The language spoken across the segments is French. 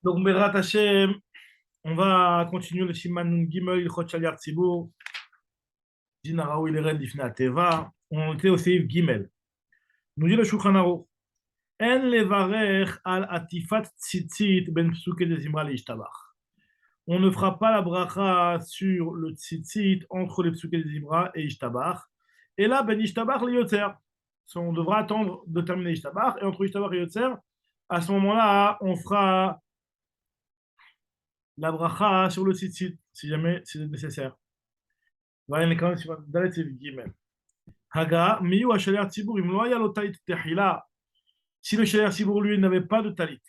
Donc, Bezrat Hashem, on va continuer le Siman Gimel, Ilchot Shaliach Tzibur, Din Haraoui Leren Difnei Ateva. On était au Seif Gimel. Nous dit le Shulchan Aruch, En levarech al atifat tzitzit ben psuke de zimra leishtabach. On ne fera pas la bracha sur le tzitzit entre les psuke de zimra et ishtabach. Et là, ben ishtabach le yotzer. On devra attendre de terminer ishtabach. Et entre ishtabach et yotzer, à ce moment-là, on fera la bracha sur le tzitzit, si jamais c'est nécessaire. Voilà, on est quand même sur Dalet et Gimel. Haga, miyu hashaliach tzibur, im lo haya lo talit tehila. Si le shaliach tzibur, lui, n'avait pas de talit,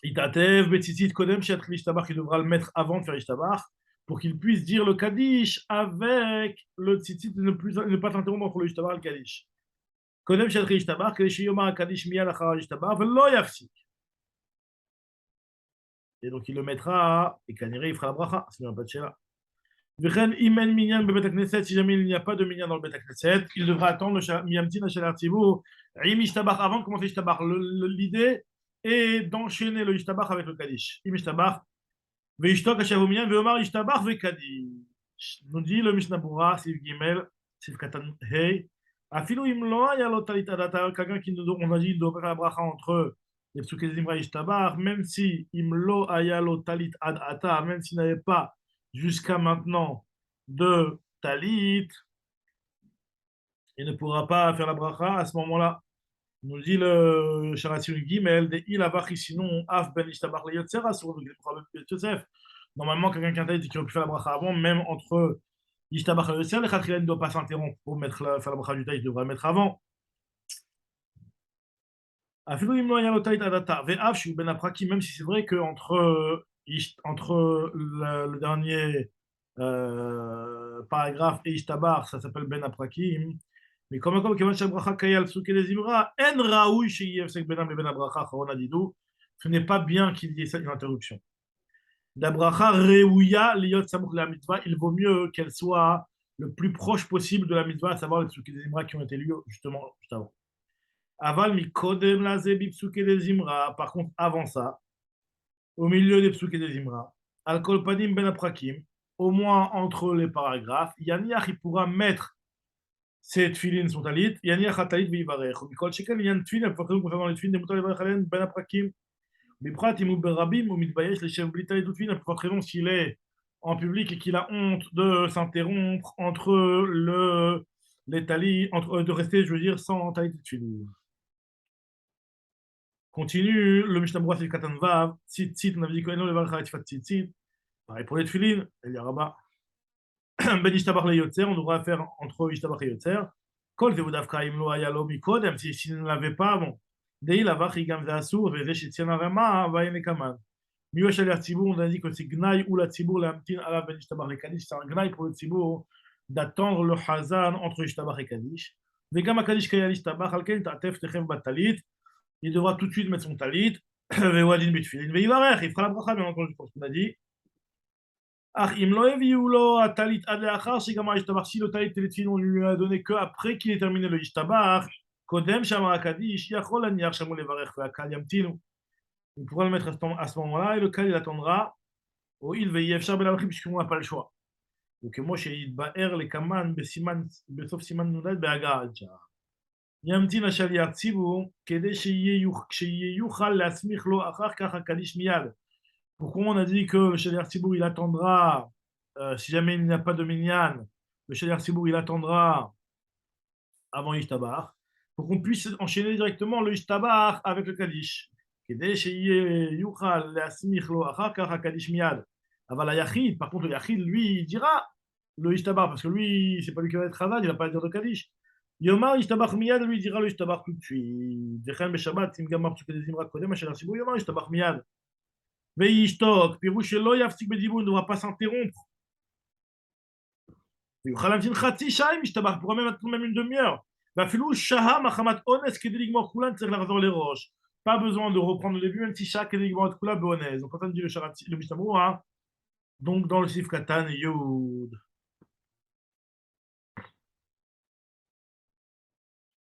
itatev betzitzit kodem she'atchil ishtabach, il devra le mettre avant de faire ishtabach, pour qu'il puisse dire le kaddish avec le tzitzit, ne pas s'interrompre entre le ishtabach et le kaddish. Kodem she'atchil ishtabach, kede sheyomar kaddish miyad achar ishtabach, velo yafsik. Et donc il le mettra, et kaniré, il fera la bracha, c'est un pas de sheila. V'chen imen minyan bebet hakneset, si jamais il n'y a pas de minyan dans le bet hakneset, il devra attendre le miyamtin hashaliach tzibur, im ishtabach, avant de commencer ishtabach. L'idée est d'enchaîner le ishtabach avec le kaddish. Im ishtabach, ve'ishtok hashavu minyan, ve'omar ishtabach ve'kaddish. Nous dit le Mishnah Bura, Sif Gimel, Sif Katan Hei, afilu im lo haya lo talit adata, quelqu'un qui nous, on a dit, il doit faire la bracha entre les psuke zimra ishtabach, même si im lo haya lo talit adata, même s'il n'avait pas jusqu'à maintenant de talit, il ne pourra pas faire la bracha à ce moment-là. Nous dit le Sharatzin Gimel, de il avachi sinon af ben ishtabach le yotzera sur le Yosef. Normalement, quelqu'un qui a un talit qui aurait pu faire la bracha avant, même entre ishtabach et yotzera, le khatria ne doit pas s'interrompre pour faire la bracha du talit, il devrait mettre avant. Afilu im lo haya lo talit adata ve'af shu ben apraki, même si c'est vrai que entre le dernier paragraphe et ishtabar, ça s'appelle ben aprakim. Mais comme kevan shabracha kayal psuke les zimra, en raoui sheyev sek benam le ben abracha charon adidou, ce n'est pas bien qu'il y ait une interruption. La bracha reouya liot samouk la mitzvah, il vaut mieux qu'elle soit le plus proche possible de la mitzvah, à savoir les psuke des zimra qui ont été lus justement juste avant. Aval mi kodem la zebi psuke des zimra, par contre avant ça, au milieu des psuke des zimra, al kol panim ben aprakim, au moins entre les paragraphes, Yaniach, il pourra mettre ses tfilin, son talit, Yaniach ha talit v'ivarech. Mikol shekel, yan tfilin, concernant les tfilin, des moutons les varechalen, ben aprakim, miprat imou berabim, ou mitbayesh, les chefs bli talit ou tfilin, pour raison s'il est en public et qu'il a honte de s'interrompre entre les talis, de rester, je veux dire, sans talit et tfilin. Continue, le Mishnah Berurah, c'est Katan Vav, Tzitzit, on avait dit qu'on le varech ha tifat tzitzit. Pareil pour les tfilin, el yaraba. Ben ishtabach le yotzer, on devra faire entre ishtabach et yotzer. Kol tevudavka im lo haya lo mikodem, s'il ne l'avait pas, bon. Dei lavach igam ve'asur, ve'zeh shetzion harema, va'yene kaman. Miwa shaliach tzibur, on a dit que c'est gnaï ou la tzibur, l'amtin ala ben ishtabach le kaddish, c'est un gnaï pour le tzibur d'attendre le hazan entre ishtabach et kaddish. Vegam ha-kaddish kayal ishtabach, alken ta'atef techem batalit, il devra tout de suite mettre son talit, ve'wadin bitfilin, ve'ivarech, il fera la bracha, bien entendu, pour ce qu'on a dit. Si le talit télétfilin, on lui a donné qu'après qu'il ait terminé le ishtabach, Kodem Shamar Akadish, Yachol Aniach Shamol Levarech Ve'akal Yamtinu. On pourra le mettre à ce moment-là et le kal il attendra au il ve'yefshar belavachim puisqu'on n'a pas le choix. Donc moi j'ai Yidba'er les kaman besof siman nunad be'agadja. Yamtin Ashaliach Tzibur kede שיהיה יוכל להסמיך לו אחר כך הקדיש מיד. Pourquoi on a dit que le Shaliach Tzibur il attendra, si jamais il n'y a pas de minyan, le Shaliach Tzibur il attendra avant Ishtabach, pour qu'on puisse enchaîner directement le Ishtabach avec le Kaddish. Kede sheyeh yuchal leasmich lo achar kach hakadish miyad. Aval hayachid, par contre le yachid, lui, il dira le Ishtabach, parce que lui, c'est pas lui qui va être Chavad, il va pas dire de Kaddish. Yomar Ishtabach miyad, lui, il dira le Ishtabach tout de suite. Vechen beshabbat, sim gamar psuke des imra kodem, Shaliach Tzibur, Yomar Ishtabach miyad. Veishtok, pirouche lo yafsik bedibur, il ne devra pas s'interrompre. Il pourra même une demi-heure. Pas besoin de reprendre le début, même si chaque élément est coulable bonnet. Donc, quand on dit le Mishnah, hein, donc dans le Sif Katan, Yod.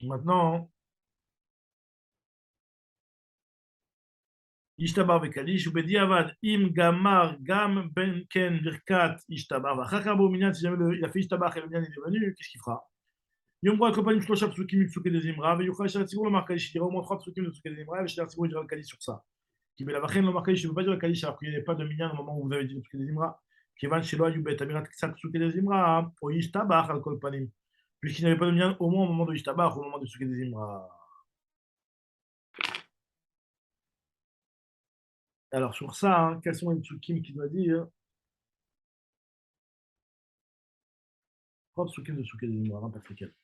Maintenant, Ishtabar Vekadish, ou Bediavad, Im Gamar, Gam Ben Ken Virkat, Ishtabar, Vachakar Minyan, si jamais il a fait Ishtabar et le Minyan il est venu, qu'est-ce qu'il fera? Yom Bra Kopanim Shlosha Psukim Psuke des Imra, Veyucha Shalatzibur le Markadish, il dira au moins 3 Psukim de Psuke des Imra, et Shalatzibur il dira le Kadish sur ça. Qui met la Vachen le Markadish, je ne veux pas dire le Kadish alors qu'il n'y avait pas de Minyan au moment où vous avez dit le Psuke des Imra. Kivan Shelo Ayubet, Amirat Ksat Psuke des Imra, O Ishtabar al Kolpanim. Puisqu'il n'y avait pas de Minyan au moins au moment de Ishtabar, au moment de Psuke des Imra. Alors sur ça, hein, quels sont les Psukim qu'il doit dire? 3 Psukim de Psuke des Imra, pas lesquels.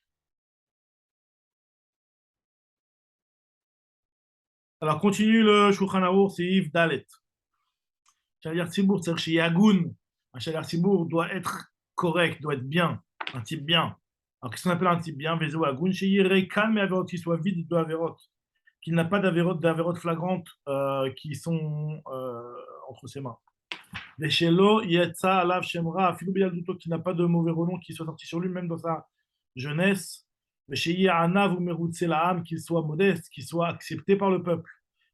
Alors, continue le Shulchan Aruch, c'est Yves Dalet. Shaliach Tzibour, c'est-à-dire chez Yagoun. Un Shaliach Tzibour doit être correct, doit être bien, un type bien. Alors, qu'est-ce qu'on appelle un type bien? Vezo Yagoun, chez Yere calme et Averot, qui soit vide de Averot, qu'il n'a pas d'Averot flagrantes qui sont entre ses mains. Et chez Lo, Yetza, Alav, Shemra, Filou Bialduto, qui n'a pas de mauvais renom qui soit sorti sur lui, même dans sa jeunesse. Mais chez Yahanav ou Meroutse Laam, qu'il soit modeste, qu'il soit accepté par le peuple.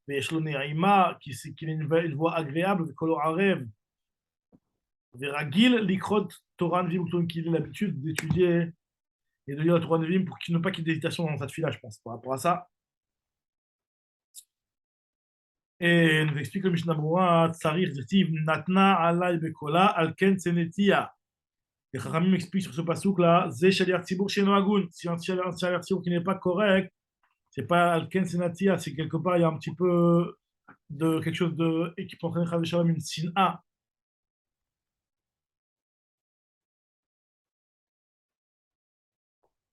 Mais Shloné Aïma, qu'il ait une voix agréable, Kolorarev, Veragil, Likrot, Toran Vim, qu'il ait l'habitude d'étudier et de lire le Toran Vim pour qu'il n'ait pas qu'il y ait d'hésitation dans cette fille-là, je pense, par rapport à ça. Et nous explique le Mishnah Berurah, Tsarir, Dirtiv, Natna, Alay, Bekola, Alken, Senetia. Et Chachamim explique sur ce pasouk-là, Zé Shaliach Tzibour chez Noagoun. Si un Shaliach Tzibour qui n'est pas correct, c'est pas Alken Senatia, c'est quelque part, il y a un petit peu de quelque chose de, et qui peut entraîner Chav Shalom, une sin'a.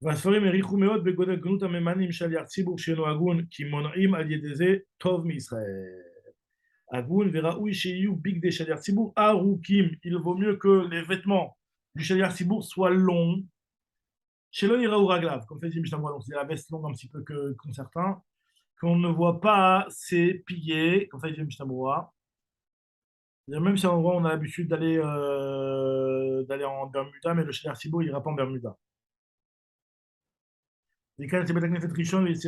והספרים העריכו מאוד בגודל גנות הממנים שליח ציבור שאינו הגון, כי מונעים על ידי זה טוב מישראל. הגון וראוי שיהיו בגדי שליח ציבור ארוכים. Il vaut mieux que les vêtements du שליח ציבור soient longs. Chez le ira ou raglav, comme fait dit Mishnah, donc c'est la veste longue un petit peu comme certains, qu'on ne voit pas ses piliers, comme fait dit Mishnah. Même si en gros on a l'habitude d'aller en Bermuda, mais le Shaliach Tzibur il ira pas en Bermuda. Et quand c'est Betaknefet Rishon, il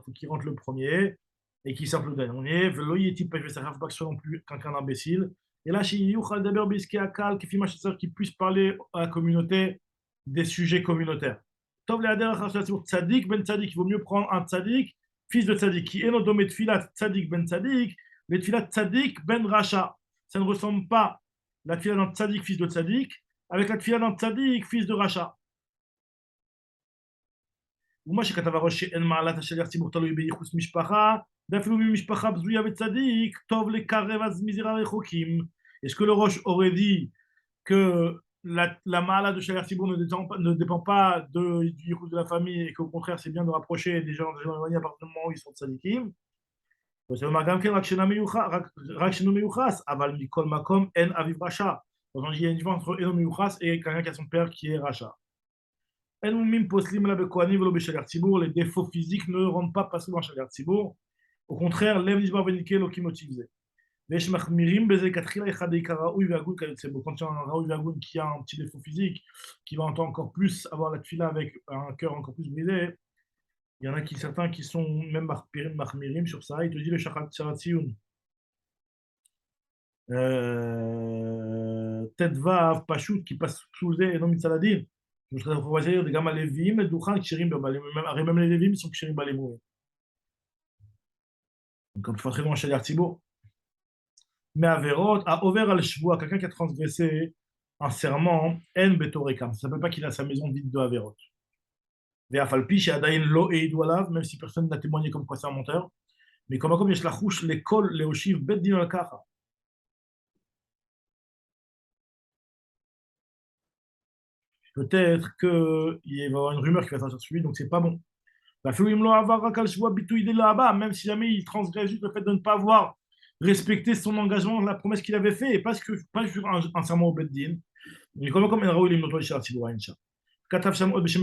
faut qu'il rentre le premier et qu'il sorte le dernier. Velo Yeti Pech Vesachar, faut pas que ce soit non plus quelqu'un d'imbécile. Et là, chez Yuchal Daber Biske Akal, qui filme qui puisse parler à la communauté des sujets communautaires. Tov le Hader Achar Shaliach Tzibur, Tzadik ben Tzadik, il vaut mieux prendre un Tzadik, fils de Tzadik, qui est nommé Tfilat Tzadik ben Tzadik, les Tfilat Tzadik ben Racha. Ça ne ressemble pas la Tfilat d'un Tzadik, fils de Tzadik, avec la Tfilat d'un Tzadik, fils de Racha. ומה שכתב הראש שאין מעלת השליח ציבור תלוי בייחוס משפחה, ואפילו ממשפחה בזויה וצדיק, טוב לקרב אז מזירה רחוקים. Est-ce que le Roche aurait dit que la mala de Shaliach Tzibur ne dépend pas du yichus de la famille et qu'au contraire c'est bien de rapprocher des gens éloignés à partir du moment où ils sont tzadikim? זה אומר גם כן רק שאינו מיוחס, אבל מכל מקום אין אביו רשע. Donc il y a une différence entre אינו מיוחס et quelqu'un qui a son père qui est rachat. Les défauts physiques ne rendent pas passer dans Shaliach Tzibur. Au contraire, l'aime d'Isbar Benike lo qui motive. Quand il y a un Raoui Vagoun qui a un petit défaut physique, qui va encore plus avoir la tfila avec un cœur encore plus brisé, il y en a certains qui sont même marmirim sur ça. Il te dit le Shachat Tzaratziun. Tedvav, Pachout, qui passe sous et non Mitzaladin. Je voudrais dire גם הלווים מדוכן כשרים בבעלים, הרי même les לווים sont כשרים בלימוד. Donc il faut très loin chez Tzibur. Mais Averot a ouvert al shvoua, quelqu'un qui a transgressé un serment, en betorekam. Ça ne s'appelle pas qu'il a sa maison vide de Averot. Ve'afalpi she'adayin lo eidu alav, même si personne n'a témoigné comme quoi c'est un menteur. Mais comme yesh lachouch l'école leoshiv bet din al kacha. Peut-être qu'il va y avoir une rumeur qui va sortir sur lui, donc c'est pas bon. Même si jamais il transgresse juste le fait de ne pas avoir respecté son engagement, la promesse qu'il avait fait, et pas sur un serment au Beddin. Mais comme il raoul il notoire Shaliach Tzibur Incha. Katav Sham Od Beshem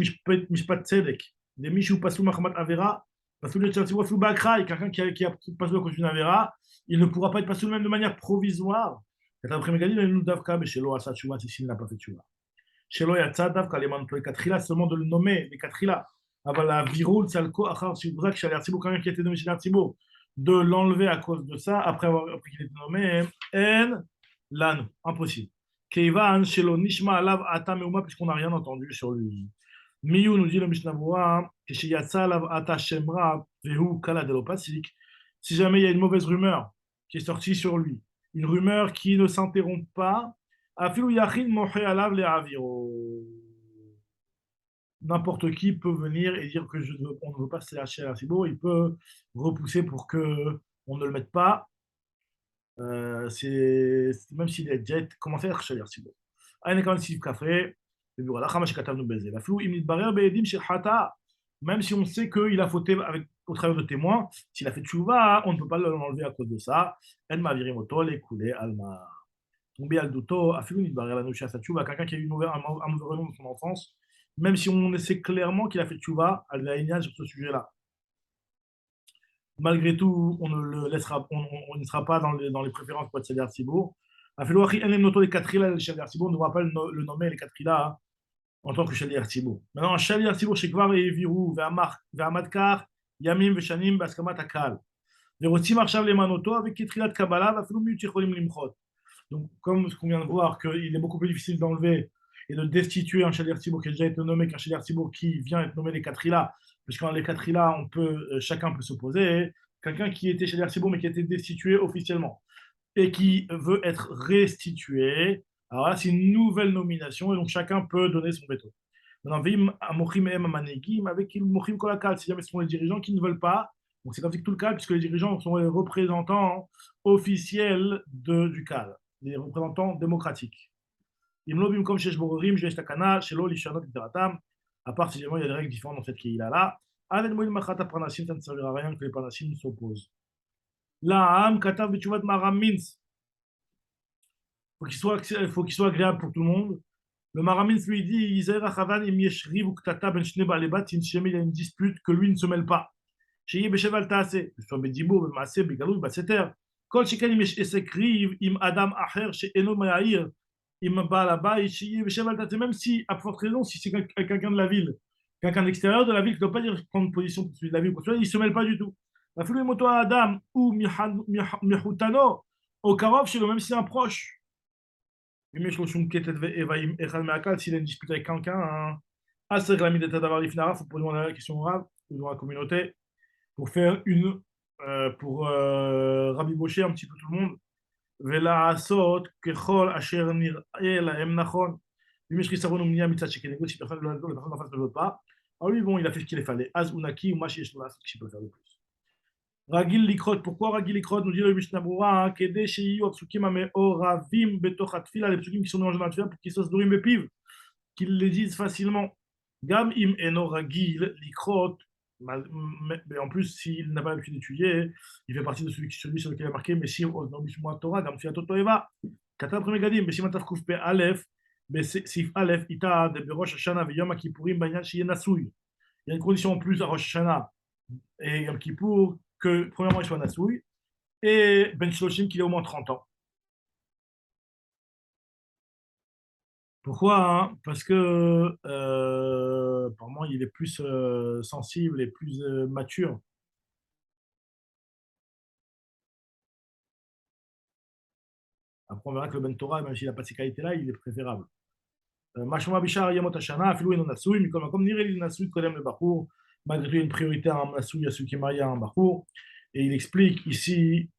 Mishpat Tzedek. Des Mishu Pasou Machamat Avera, Pasou le Shaliach Tzibur Flou Bakra, quelqu'un qui a passé à cause d'une Avera, il ne pourra pas être passé même de manière provisoire. Katav Premegadin, il nous davka, mais chez Lo Asa Tchouva, s'il n'a pas fait Tchouva. Chez Lo Yatsa Davka, les Mantoy Katrila, seulement de le nommer, les Katrila. אבל הווירול צלקו אחר שבזק Shaliach Tzibur, quelqu'un qui était nommé Shaliach Tzibur, de l'enlever à cause de ça, après qu'il ait été nommé, en l'an, impossible. Keivan, shelo nishma alav ata meuma, puisqu'on n'a rien entendu sur lui. Miyu nous dit le Mishnah Berurah, keshiyatsa alav ata shemra, vehu kala delopasik. Si jamais il y a une mauvaise rumeur qui est sortie sur lui, une rumeur qui ne s'interrompt pas, afilu yachin moche alav le aviro. N'importe qui peut venir et dire que on ne veut pas se lâcher à Cibourg, il peut repousser pour que on ne le mette pas, même s'il a déjà commencé à être chez Cibourg. Aïe, quand il café, le bureau, la chamash katavnu baiser. La flou, il barrière beedim chez Hata, même si on sait qu'il a fauté avec, au travers de témoins, s'il a fait tchouva, on ne peut pas l'enlever à cause de ça. En mavirim oto, les coulé, alma. Tombé al duto, a fait une barrière la noucha sa tchouva, quelqu'un qui a eu un mauvais renom dans son enfance, même si on sait clairement qu'il a fait tchouva, al sur ce sujet-là. Malgré tout, on ne le laissera, on ne sera pas dans les préférences pour être Shaliach Tzibur. On ne va pas le nommer les Katrila hein, en tant que Shaliach Tzibur. Maintenant, Shaliach Tzibur, Shekvar et Viru, Ve'amadkar, Yamim, Veshanim, Baskamat Akal. ורוצים עכשיו למנותו וכתחילת קבלה ואפילו מיעוט יכולים למחות. Donc, comme ce qu'on vient de voir, qu'il est beaucoup plus difficile d'enlever et de destituer un Shaliach Tzibur qui a déjà été nommé qu'un Shaliach Tzibur qui vient être nommé les Katrila, puisque dans les Katrila, chacun peut s'opposer. Quelqu'un qui était Shaliach Tzibur mais qui a été destitué officiellement et qui veut être restitué, alors là, c'est une nouvelle nomination et donc chacun peut donner son veto. Maintenant, Vim Amochim Em Amanegim avec Mochim Kolakal, si jamais ce sont les dirigeants qui ne veulent pas. Donc c'est comme si tout le cas, puisque les dirigeants sont les représentants officiels du CAL, les représentants démocratiques. Imlobim comme chez Shborim, chez Takana, chez Loli, chez Anot, etc. À part si il y a des règles différentes dans cette qu'il-là. Aden Moïl Machata Pranashim, ça ne servira à rien que les Pranashim s'opposent. Là, Am Katav Bichuvat Maramins. Il faut qu'il soit agréable pour tout le monde. Le Maramins lui dit Izair Achavan im Yeshriv ou Ktata ben Shne Balebat, si il y a une dispute, que lui ne se mêle pas. Chez Besheval Taase, que ce soit Bedibo, Bemaase, Begalou, Baseter. Kol Shekan im Esekriv, im Adam Acher, chez Eno Mayair, im Balabai, chez Besheval Taase, même si, à forte raison, si c'est quelqu'un de la ville, quelqu'un d'extérieur de la ville qui ne doit pas dire prendre position pour celui de la ville, il ne se mêle pas du tout. La foule moto Adam ou Mihutano, au Karov, chez le même si c'est un proche. S'il a une dispute avec quelqu'un, il faut poser la question grave dans la communauté pour faire pour rabibocher un petit peu tout le monde. ולעשות ככל אשר נראה להם נכון. אם יש חיסרון ומניעה מצד שכנגד שפרסם לא נכון נפס ולא pas. Alors lui, bon, il a fait ce qu'il fallait. Az unaki ou machi יש לו לעשות qu'il peut faire le plus. רגיל לקרות, pourquoi רגיל לקרות? nous dit le Mishnah Berurah, כדי שיהיו הפסוקים המעורבים בתוך התפילה, les פסוקים qui sont mélangés dans la tefila, pour qu'ils soient סדורים בפיו, qu'ils les disent facilement. גם אם אינו רגיל לקרות, mais en plus, s'il n'a pas l'habitude d'étudier, il fait partie de celui sur lequel il a marqué Messi Oznobishmoa Torah, Gam Fiato Toeva, Katab Premegadim, Messi Matafkouf Pe Aleph, Sif Aleph, Ita, de Rosh Hashanah, Yom Kippourim, Banyan, Shien Nasouy. Il y a une condition en plus à Rosh Hashanah et Yom Kippour que, premièrement, il soit Nasouy, et Ben Shloshim qu'il ait au moins 30 ans. Pourquoi hein? Parce que apparemment il est plus sensible et plus mature. Après on verra que le Ben Torah, même s'il n'a pas ces qualités-là, il est préférable. Mashma Bishar Yamot Hashana, Afilou Eno Nasui, mais comme Nireli Nasui Kodem le Bachour, malgré tout il y a une priorité à un Nasui, à celui qui est marié à un Bachour, et il explique ici,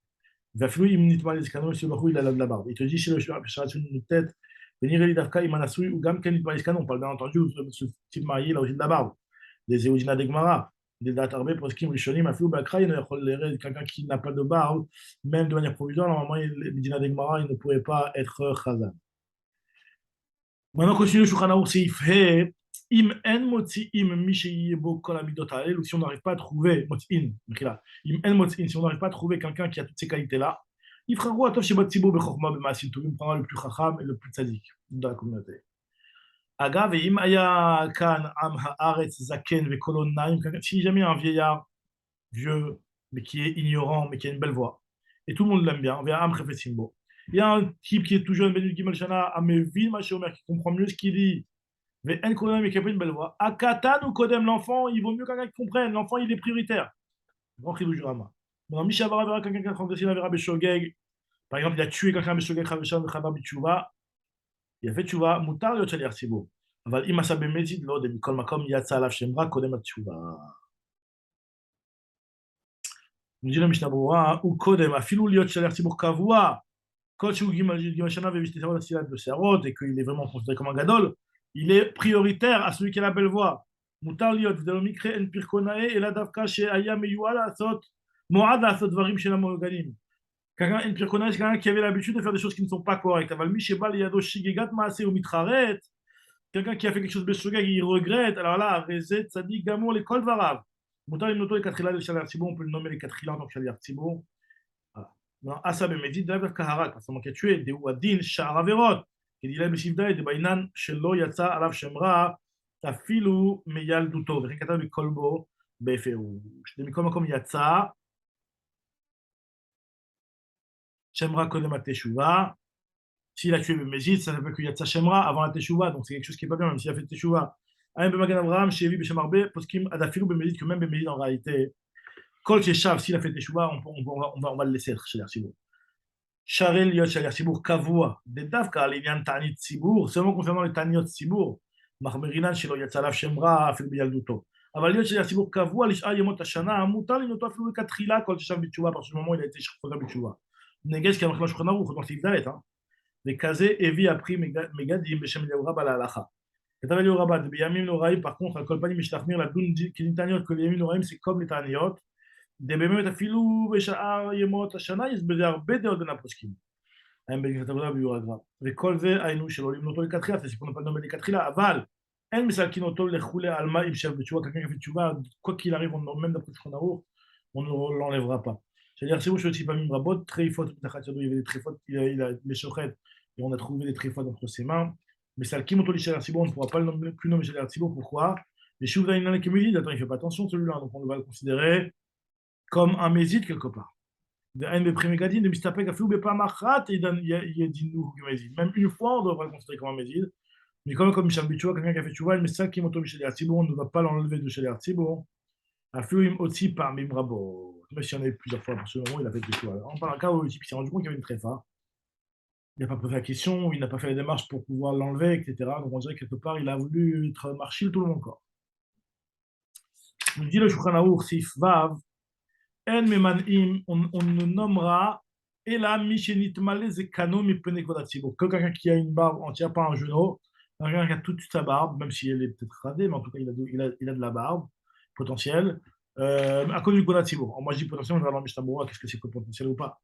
Vafilou Imnit Malis Kano, si le Bachour il a la barbe. Il te dit, si le Shara sur une tête, Nireli Dafka Imanasui, ou Gam Kenit Malis Kano, on parle bien entendu de ce type marié, là aussi de la barbe. Des Eudina Degmara, des Datarbe, Poskim, Rishonim, Afilou Bakra, quelqu'un qui n'a pas de barbe, même de manière provisoire, normalement, les Eudina Degmara, il ne pourrait pas être Khazan. Maintenant, continue le Shulchan Aruch, c'est Ifhe, im en motsi'im mi sheyebo kol hamidot ha'el, ou si on n'arrive pas à trouver, motsi'in, im en motsi'in, si on n'arrive pas à trouver quelqu'un qui a toutes ces qualités-là, Yifraru atov shebat tzibur bechokma b'ma'asim tovim, prendra le plus chacham et le plus tzadik de la communauté. Agav, im aya kan am ha'aretz zaken vekolon naim, si jamais un vieillard vieux, mais qui est ignorant, mais qui a une belle voix, et tout le monde l'aime bien, via am chefetzimbo. Il y a un type qui est tout jeune, Benul Gimel Shana, Amevin, Machomer, qui comprend mieux ce qu'il dit. Mais En Kodem, mais qui a pas une belle voix. Akatan ou Kodem, l'enfant, il vaut mieux quelqu'un qui comprenne. L'enfant, il est prioritaire. Grand Chidou Jurama. Dans Mishabara verra quelqu'un qui a transgressé la vera Beshogeg. Par exemple, il a tué quelqu'un Beshogeg, Chavesham, Chavar Bichouva. Il a fait Tchouva, Moutar, Yot Shaliach Tzibur. אבל אם עשה במזיד, לא יודע, מכל מקום יצא עליו שם רע קודם התשובה. nous dit la Mishnah Berurah, ou Kodem, afilou liot shaliach tzibur kavua, quand tu Gimal Shana veut savoir s'il a de Serot et qu'il est vraiment considéré comme un gadol, il est prioritaire à celui qui a la belle voix. Mutar liot, de l'omikre en pirkonae, et la davka chez Aya meyuala asot, moad asot varim chez la monoganim. Quelqu'un en pirkonae, c'est quelqu'un qui avait l'habitude de faire des choses qui ne sont pas correctes. Aval mishebal yado shigegat maase ou mitraret, quelqu'un qui a fait quelque chose de beshogag, il regrette. Alors là, rezet, tzadik, gamour, les kol varav. Mutar im noto les katrila de shaliach tzibur, on peut le nommer les katrila en tant que shaliach tzibur. Non, Asa Bemedid, Daver Kaharat, parce qu'on a tué des Ouadin, Sha'araverot, qui dit là, Meshivda et de Bainan, Shelo Yatsa, Alav Shemra, Tafilu, Meyal Duto, Rekata Bikolbo, Beferu. Je dis, comme Yatsa, Shemra Kodem Teshuva. S'il a tué Bemedid, ça ne veut que Yatsa Shemra avant la Teshuva, donc c'est quelque chose qui n'est pas bien, même s'il a fait Teshuva. Aïm Bemagan Avraham, Shevi Beshemarbe, Poskim, Adafilu Bemedid, que même Bemedid en réalité, Kol Sheshav, s'il a fait Teshuva, on va le laisser être chez l'Archivo. Sharel Yot Shaliach Tzibur Kavua, des Davka, l'Inyan Ta'anit Tzibur, seulement concernant les Ta'aniot Tzibur, Mahmerinan Shelo Yatzalav Shemra, Afil Biyalduto. Aval Yot Shaliach Tzibur Kavua, Lish'a Yemot Hashana, Mutar Linoto Afil Bekatrila, Kol Teshav Bitshuva, à partir du moment où il a été Shchoda Bitshuva. Negesh qui a marqué Shulchan Aruch, dans Sigdalet, les Kazé, Evi a pris Megadim, Beshem Eliyahu Rabba la Halacha. Katav Eliyahu Rabba, de Biyamim Noraim, par contre, à Kolpani Mishtachmir, la Dun Kinitaniot, que les Yamim Noraim, c'est comme les Ta'aniot. Des Bemet Afilou, Besha'ar Yemot Hashana, il se faisait הרבה דעות בין הפוסקים. הם בגלל עבודה ביורגרם. וכל זה היינו שלא למנות אותו לכתחילה, זה סיפור נפל נאמר לכתחילה, אבל אין מסלקין אותו לכולי על מה אם שב בתשובה, quelqu'un qui fait tchouva, quoi qu'il arrive, même d'après Shulchan Aruch, on ne l'enlèvera pas. C'est-à-dire, si vous choisissez pas Mim Rabot, Treifot, il y avait des Treifot, il a les Shochet, et on a trouvé des Treifot entre ses mains. Mais Salkim Otoli Shaliach Tzibur, on ne pourra pas le plus nommer Shaliach Tzibur, pourquoi? Les Shuvda Inan Kemedid, attends, il ne fait pas attention celui-là, donc on va le considérer comme un Mézid quelque part. Même une fois, on devrait le considérer comme un Mézid. Mais comme Michel Bichoua, quelqu'un qui a fait Tchouva, mais ça qui est moto Michel Artibon, on ne va pas l'enlever de chez Artibon. Afluim aussi par Mimrabo. Même s'il y en a eu plusieurs fois, à partir du moment où il a fait Tchouva. On parle d'un cas où il s'est rendu compte qu'il y avait une tréfa. Il n'a pas posé la question, il n'a pas fait les démarches pour pouvoir l'enlever, etc. Donc on dirait que quelque part, il a voulu être marchil tout le monde encore. Il dit le Shulchan Aruch, Sif Vav, En Memanim, on ne nommera et là, Mishenitmale Zekano Mipene Kodatsibo. Que quelqu'un qui a une barbe entière, pas un genou, quelqu'un qui a toute sa barbe, même si elle est peut-être radée, mais en tout cas, il a de la barbe potentielle, à cause du Kodatsibo. Moi, je dis potentiel, on va dans le Mishnah Berurah, qu'est-ce que c'est que potentiel ou pas.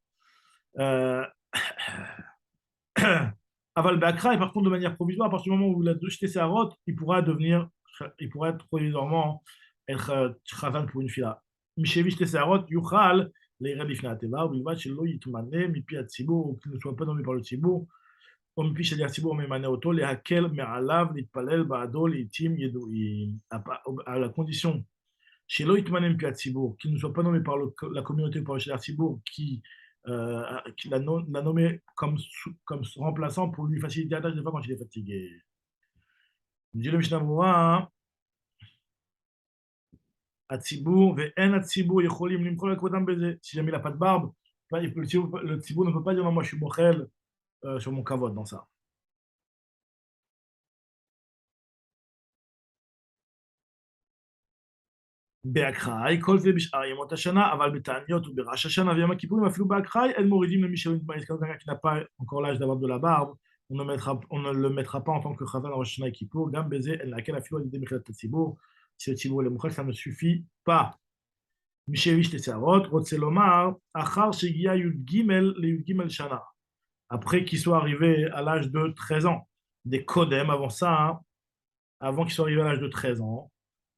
Aval Bakra, et par contre, de manière provisoire, à partir du moment où il a jeté sa rote, il pourra être provisoirement être Chazan pour une fila. Mishévish Tesarot, Yuchal, les Radifna Teva, Bilvat, Shelo, Yitmane, Mipi Atsibo, qui ne soit pas nommé par le Tsibo, ou Mipi Sheli Atsibo, Memane Oto, les Hakel, Me'alav, Litpalel, Baado, Litim, Yedouim, à la condition, Shelo, Yitmane, Mipi Atsibo, qui ne soit pas nommé par la communauté ou par le Sheli Atsibo, qui l'a nommé comme remplaçant pour lui faciliter la tâche des fois quand il est fatigué. Dit le Mishnah Berurah, Atsibour, ve'en Atsibour, yecholim limchol al-kodam beze. Si jamais il n'a pas de barbe, le Tzibour ne peut pas dire non, moi je suis mochel sur mon kavod dans ça. באקראי, כל זה בשאר ימות השנה, אבל בתעניות ובראש השנה ויום הכיפורים, אפילו באקראי, אין מורידים למי שלא נתבייש, quelqu'un qui n'a pas encore l'âge d'avoir de la barbe, on ne le mettra pas en tant que chazan à Rosh Hashanah et Kippour, גם בזה, אין להקל אפילו על ידי מחילת הציבור, si le ציבור למוחל, ça ne suffit pas. מי שהביש לצערות, רוצה לומר, אחר שהגיע י"ג לי"ג שנה, après qu'il soit arrivé à l'âge de 13 ans, des kodem avant ça, hein, avant qu'il soit arrivé à l'âge de 13 ans.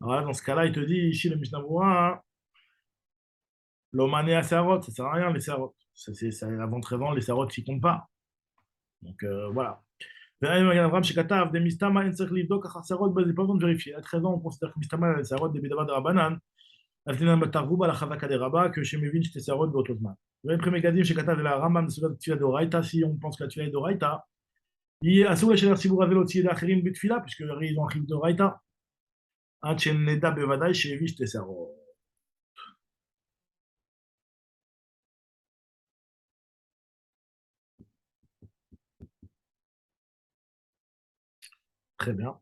Alors là, dans ce cas-là, il te dit, ici, le Mishnah Berurah, l'omané à sarot, ça sert à rien, les sarot. Avant 13 ans, les sarot, ils ne comptent pas. Donc, voilà. Abraham Shekatav, des Mistama, en cercle d'ok, à sarot, c'est pas besoin de vérifier. À 13 ans, on considère que Mistama, les sarot, des Bédava de Rabbanan, Altina Batarrouba, la Chavaka de Rabba, que chez Mevin, c'était sarot, Botozman. Le premier Gadim, Shekatav, de la Rambam, de la Tfila de Raïta, si on pense que la Tfila est de Raïta, il y a Assoula chez l'Arcibour Aveloti et l'Achirim Bitfila, puisque ils ont un chif de Raïta. עד שנדע בוודאי שהביש תסערות. Très bien.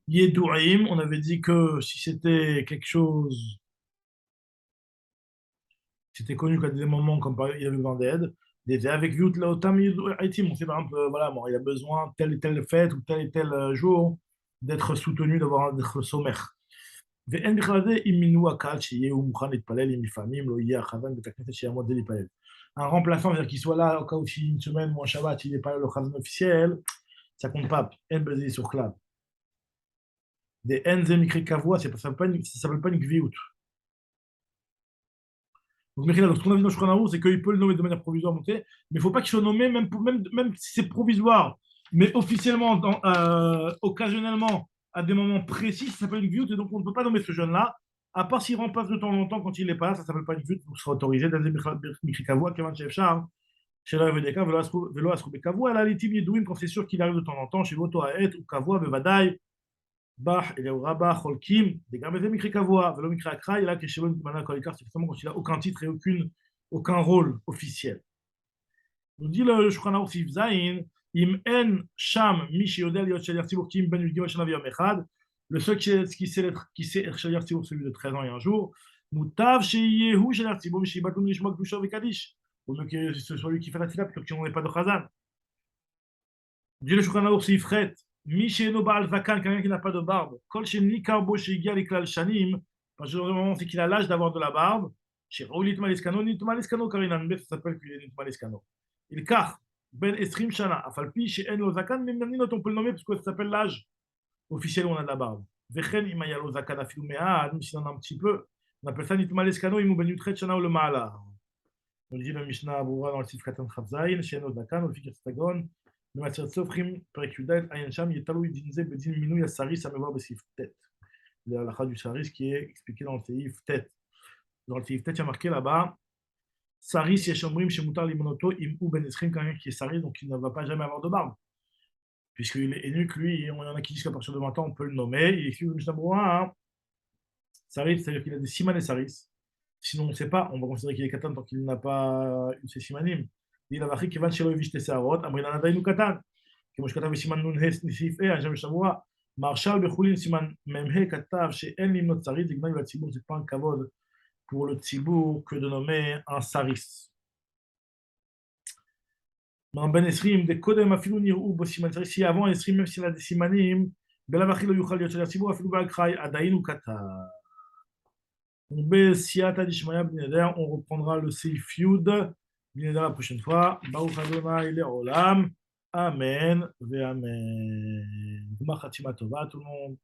Yedu'im, on avait dit que si c'était quelque chose, c'était connu qu'à des moments, comme par exemple, il y avait besoin d'aide, des avec Viut Laotam Yedu'im, on sait par exemple, voilà, bon, il a besoin telle et telle fête ou tel et tel jour d'être soutenu, d'être sommaire. ואין בכלל זה אם מינו הקהל שיהיה הוא מוכן להתפלל עם לפעמים לא יהיה החזן בית הכנסת שיעמוד להתפלל. Un remplaçant, c'est-à-dire qu'il soit là au cas où si une semaine ou un Shabbat, il n'est pas le chazan officiel, ça compte pas. En basé sur clave. Des enze mikri kavua, ça s'appelle pas une gviout. Donc, ce qu'on a vu dans Shulchan c'est qu'il peut le nommer de manière provisoire, monter, mais il ne faut pas qu'il soit nommé, même si c'est provisoire, mais officiellement, occasionnellement, à des moments précis, ça s'appelle une gviout, et donc on ne peut pas nommer ce jeune-là, à part s'il remplace de temps en temps quand il n'est pas là, ça ne s'appelle pas une gviout, donc ce sera autorisé, dans mikri kavua, Kevan Shev Shar, chez la Vedeka, Velo Asroube Kavua, là, les Tim Yedouim, quand c'est sûr qu'il arrive de temps en temps, chez Voto Aet, ou Kavua, Bevadai, Bach, il est au Rabat, Holkim, des Gamezé Mikri Kavua, Velo Mikri Akra, et là, Keshevon Mana Kolikar, c'est justement quand il n'a aucun titre et aucun rôle officiel. Nous dit le Shulchan Aruch Sif Zayin, Im En Sham, Mishi Yodel Yot Shel Yartzibur, Kim Ben Yudgim Shana Viyom Echad, le seul qui sait Shel Yartzibur, celui de 13 ans et un jour, Mutav Sheyehu Shel Yartzibur, Mishibatum Nishma Kdusha Vekadish, pour que ce soit lui qui fait la tefila, plutôt qu'il n'en ait pas de Chazan. Dit le Shulchan Aruch Sif Chet, Mishi Eno Baal Zakan, quelqu'un qui n'a pas de barbe, Kol Sheni Karbo Sheigia Liklal Shanim, parce que le moment c'est qu'il a l'âge d'avoir de la barbe, chez Raoulit Maliskano, Nitmaliskano, Karinan Bet, ça s'appelle qu'il est Nitmaliskano. Il car Ben Esrim Shana, Afalpi, chez En Lozakan, même Naninot, on peut le nommer parce que ça s'appelle l'âge officiel où on a de la barbe. Vechen Imayalo Zakan Afilumea, même s'il en a un petit peu, on appelle ça Nitmaliskano, Imou Ben Yutret Shana ou le Maala. On dit le Mishnah Aboura dans le Sif Katan Chavzaïn, chez En Lozakan, ou le Fikir Stagon, le Matzir Sofrim, Perek Yudaït, Ayen Sham, Yetalou Yedinze, Bedin Minou, Yassari, ça me va Besif Tet. La halakha du Saris qui est expliqué dans le Seif Tet. Dans le Seif Tet, il y a marqué là-bas, Saris Yeshomrim Shemutar Limonoto Im ou Ben Esrim, quelqu'un qui est Saris, donc il ne va pas jamais avoir de barbe. Puisqu'il est énuque, lui, et on y en a qui disent qu'à partir de 20 ans, on peut le nommer. Il écrit le Mishnah Berurah, Saris, c'est-à-dire qu'il a des siman et Saris. Sinon, on ne sait pas, on va considérer qu'il est Katan tant qu'il n'a pas eu ses simanim. Il a marqué Kivan Shelo Evishte Searot, Amrilan Adainu Katan. כמו שכתב בסימן נ"ה סעיף ה', אנשי בשבוע, מרשל בחולין סימן מ"ה כתב שאין למנות סריס, זה גנאי לציבור, זה pas un כבוד pour le ציבור que de nommer un סריס. Ben Esrim, des קודם אפילו נראו בו סימן סריס, si avant Esrim, même s'il a des סימנים, בלאו הכי לא יוכל להיות של הציבור, אפילו באקראי, עדיין הוא כתב. בסייעתא דשמיא בני נדר, on reprendra le סעיף י' בני נדר la prochaine fois. ברוך ה' לעולם. Amen, ve Amen. Gmar Chatima Tova, tout le monde.